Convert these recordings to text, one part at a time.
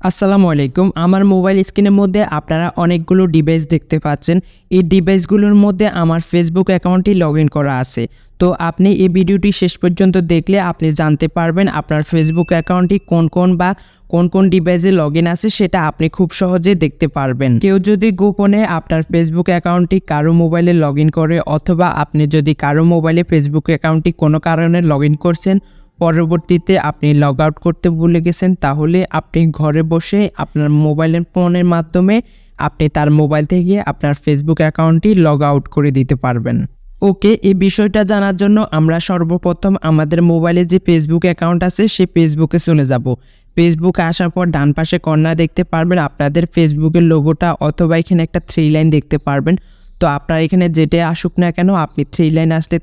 আসসালামু আলাইকুম। আমার মোবাইল স্ক্রিনের মধ্যে আপনারা অনেকগুলো ডিভাইস দেখতে পাচ্ছেন। এই ডিভাইসগুলোর মধ্যে আমার ফেসবুক অ্যাকাউন্টটি লগইন করা আছে। তো আপনি এই ভিডিওটি শেষ পর্যন্ত দেখলে আপনি জানতে পারবেন আপনার ফেসবুক অ্যাকাউন্টটি কোন কোন ডিভাইসে লগইন আছে সেটা আপনি খুব সহজে দেখতে পারবেন। কেউ যদি গোপনে আপনার ফেসবুক অ্যাকাউন্টটি কারো মোবাইলে লগইন করে অথবা আপনি যদি কারো মোবাইলে ফেসবুক অ্যাকাউন্টটি কোনো কারণে লগইন করছেন, পরবর্তীতে আপনি লগ আউট করতে ভুলে গেছেন, তাহলে আপনি ঘরে বসে আপনার মোবাইলের ফোনের মাধ্যমে আপনি তার মোবাইল থেকে আপনার ফেসবুক অ্যাকাউন্টটি লগ আউট করে দিতে পারবেন। ওকে, এই বিষয়টা জানার জন্য আমরা সর্বপ্রথম আমাদের মোবাইলে যে ফেসবুক অ্যাকাউন্ট আছে সেই ফেসবুকে চলে যাব। ফেসবুকে আসার পর ডান পাশে কর্নার দেখতে পারবেন আপনাদের ফেসবুকের লোগোটা, অথবা এখানে একটা 3 লাইন দেখতে পারবেন। তো আপনার এখানে যেটাই আসুক না কেন, আপনি 3 লাইন আসলে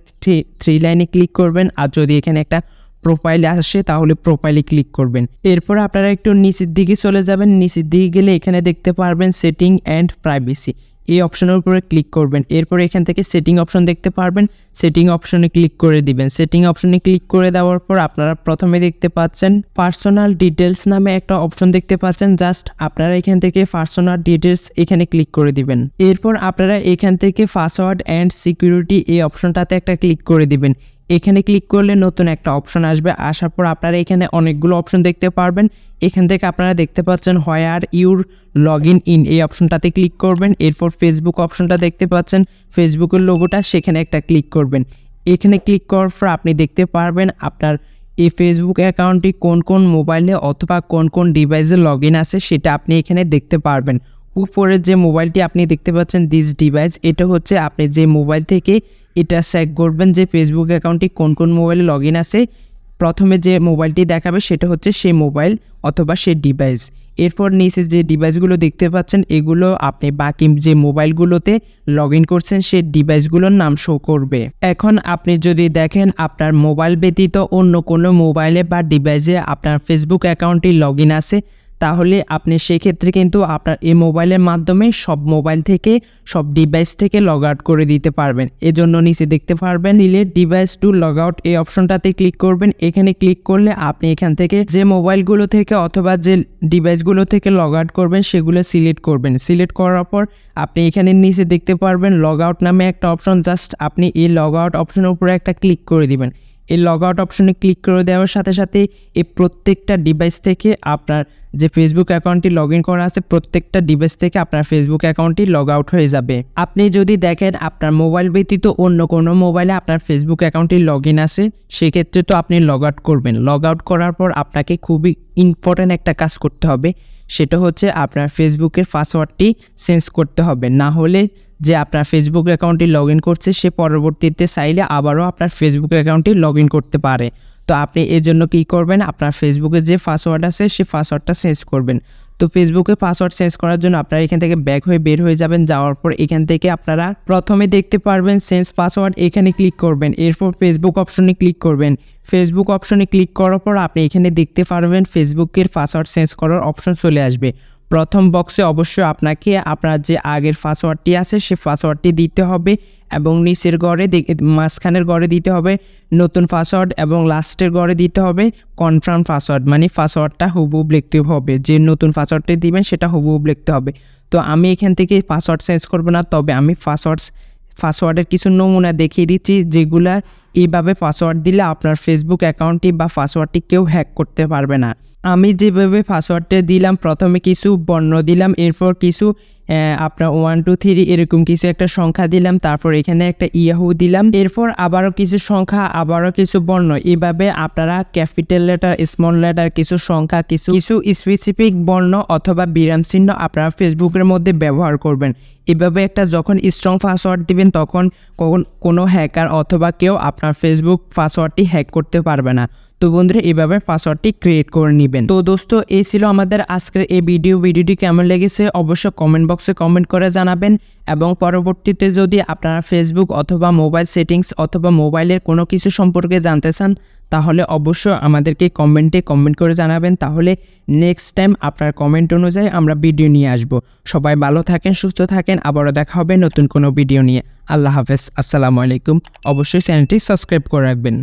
3 লাইনে ক্লিক করবেন, আর যদি এখানে একটা প্রোফাইলে আসে তাহলে প্রোফাইলে ক্লিক করবেন। এরপর আপনারা একটু নিচের দিকে চলে যাবেন। নিচের দিকে গেলে এখানে দেখতে পারবেন সেটিং অ্যান্ড প্রাইভেসি, এই অপশনের উপরে ক্লিক করবেন। এরপর এখান থেকে সেটিং অপশন দেখতে পারবেন, সেটিং অপশনে ক্লিক করে দিবেন। সেটিং অপশনে ক্লিক করে দেওয়ার পর আপনারা প্রথমে দেখতে পাচ্ছেন পার্সোনাল ডিটেলস নামে একটা অপশন দেখতে পাচ্ছেন। জাস্ট আপনারা এখান থেকে পার্সোনাল ডিটেলস এখানে ক্লিক করে দিবেন। এরপর আপনারা এখান থেকে পাসওয়ার্ড অ্যান্ড সিকিউরিটি এই অপশনটাতে একটা ক্লিক করে দিবেন। এখানে ক্লিক করলে নতুন একটা অপশন আসবে। আসার পর আপনারা এখানে অনেকগুলো অপশন দেখতে পারবেন। এখান থেকে আপনারা দেখতে পাচ্ছেন হোয়ার ইউর লগ ইন এই অপশনটাতে ক্লিক করবেন। এরপর ফেসবুক অপশনটা দেখতে পাচ্ছেন, ফেসবুকের লোগোটা, সেখানে একটা ক্লিক করবেন। এখানে ক্লিক করার পর আপনি দেখতে পারবেন আপনার এই ফেসবুক অ্যাকাউন্টটি কোন মোবাইলে অথবা কোন ডিভাইসে লগ ইন আছে সেটা আপনি এখানে দেখতে পারবেন। উপরে যে মোবাইলটি আপনি দেখতে পাচ্ছেন দিস ডিভাইস, এটা হচ্ছে আপনি যে মোবাইল থেকে এটা চেক করবেন যে ফেসবুক অ্যাকাউন্টটি কোন মোবাইলে লগ ইন আছে। প্রথমে যে মোবাইলটি দেখাবে সেটা হচ্ছে সেই মোবাইল অথবা সেই ডিভাইস। এরপর নিচে যে ডিভাইসগুলো দেখতে পাচ্ছেন এগুলো আপনি বাকি যে মোবাইলগুলোতে লগ ইন করছেন সেই ডিভাইসগুলোর নাম শো করবে। এখন আপনি যদি দেখেন আপনার মোবাইল ব্যতীত অন্য কোনো মোবাইলে বা ডিভাইসে আপনার ফেসবুক অ্যাকাউন্টটি লগ ইন আছে, তাহলে আপনি সেক্ষেত্রে কিন্তু আপনার এই মোবাইলের মাধ্যমে সব মোবাইল থেকে সব ডিভাইস থেকে লগ আউট করে দিতে পারবেন। এজন্য নিচে দেখতে পারবেন select device to log out এই অপশনটাতে ক্লিক করবেন। এখানে ক্লিক করলে আপনি এখান থেকে যে মোবাইলগুলো থেকে অথবা যে ডিভাইসগুলো থেকে লগ আউট করবেন সেগুলো সিলেক্ট করবেন। সিলেক্ট করার পর আপনি এখানে নিচে দেখতে পারবেন লগ আউট নামে একটা অপশন। জাস্ট আপনি এই লগ আউট অপশনের উপরে একটা ক্লিক করে দিবেন। এই লগ আউট অপশনে ক্লিক করে দেওয়ার সাথে সাথে এই প্রত্যেকটা ডিভাইস থেকে আপনার যে ফেসবুক অ্যাকাউন্টটি লগ ইন করা আছে প্রত্যেকটা ডিভাইস থেকে আপনার ফেসবুক অ্যাকাউন্টটি লগ আউট হয়ে যাবে। আপনি যদি দেখেন আপনার মোবাইল ব্যতীত অন্য কোনো মোবাইলে আপনার ফেসবুক অ্যাকাউন্টটি লগ ইন আছে, সেক্ষেত্রে তো আপনি লগ আউট করবেন। লগ আউট করার পর আপনাকে খুবই ইম্পর্ট্যান্ট একটা কাজ করতে হবে, সেটা হচ্ছে আপনার ফেসবুকের পাসওয়ার্ডটি চেঞ্জ করতে হবে। না হলে যে আপনার ফেসবুক অ্যাকাউন্টটি লগ ইন করছে সে পরবর্তীতে চাইলে আবারও আপনার ফেসবুক অ্যাকাউন্টটি লগ ইন করতে পারে। তো আপনি এর জন্য কী করবেন, আপনার ফেসবুকে যে পাসওয়ার্ড আছে সেই পাসওয়ার্ডটা চেঞ্জ করবেন। তো ফেসবুকে পাসওয়ার্ড চেঞ্জ করার জন্য আপনারা এখান থেকে ব্যাক হয়ে বের হয়ে যাবেন। যাওয়ার পর এখান থেকে আপনারা প্রথমে দেখতে পারবেন চেঞ্জ পাসওয়ার্ড, এখানে ক্লিক করবেন। এরপর ফেসবুক অপশনে ক্লিক করবেন। ফেসবুক অপশনে ক্লিক করার পর আপনি এখানে দেখতে পারবেন ফেসবুকের পাসওয়ার্ড চেঞ্জ করার অপশন চলে আসবে। প্রথম বক্সে অবশ্যই আপনাকে আপনার যে আগের পাসওয়ার্ডটি আছে সেই পাসওয়ার্ডটি দিতে হবে, এবং নিচের ঘরে মাঝখানের ঘরে দিতে হবে নতুন পাসওয়ার্ড, এবং লাস্টের ঘরে দিতে হবে কনফার্ম পাসওয়ার্ড, মানে পাসওয়ার্ডটা হুবহুব লিখতে হবে। যে নতুন পাসওয়ার্ডটি দিবেন সেটা হুবহুব লিখতে হবে। তো আমি এখান থেকে পাসওয়ার্ড চেঞ্জ করব না, তবে আমি পাসওয়ার্ডের কিছু নমুনা দেখিয়ে দিচ্ছি যেগুলা এইভাবে পাসওয়ার্ড দিলে আপনার ফেসবুক অ্যাকাউন্টটি বা পাসওয়ার্ডটি কেউ হ্যাক করতে পারবে না। আমি যেভাবে পাসওয়ার্ডটা দিলাম, প্রথমে কিছু বর্ণ দিলাম, এরপর কিছু আপনার 1 2 3 এরকম কিছু একটা সংখ্যা দিলাম, তারপর এখানে একটা ইয়াহু দিলাম, এরপর আবারও কিছু সংখ্যা, আবারও কিছু বর্ণ। এইভাবে আপনারা ক্যাপিটাল লেটার, স্মল লেটার, কিছু সংখ্যা, কিছু স্পেসিফিক বর্ণ অথবা বিরাম চিহ্ন আপনারা ফেসবুকের মধ্যে ব্যবহার করবেন। এভাবে একটা যখন স্ট্রং পাসওয়ার্ড দিবেন তখন কোনো হ্যাকার অথবা কেউ আপনার ফেসবুক পাসওয়ার্ডটি হ্যাক করতে পারবে না। তো বন্ধুরা, এইভাবে পাসওয়ার্ডটি ক্রিয়েট করে নেবেন। তো দোস্ত, এই ছিল আমাদের আজকের এই ভিডিওটি কেমন লেগেছে অবশ্যই কমেন্ট বক্সে কমেন্ট করে জানাবেন, এবং পরবর্তীতে যদি আপনারা ফেসবুক অথবা মোবাইল সেটিংস অথবা মোবাইলের কোনো কিছু সম্পর্কে জানতে চান তাহলে অবশ্যই আমাদেরকে কমেন্ট করে জানাবেন। তাহলে নেক্সট টাইম আপনার কমেন্ট অনুযায়ী আমরা ভিডিও নিয়ে আসব। সবাই ভালো থাকেন, সুস্থ থাকেন, আবারও দেখা হবে নতুন কোনো ভিডিও নিয়ে। আল্লাহ হাফেজ, আসসালামু আলাইকুম। অবশ্যই চ্যানেলটি সাবস্ক্রাইব করে রাখবেন।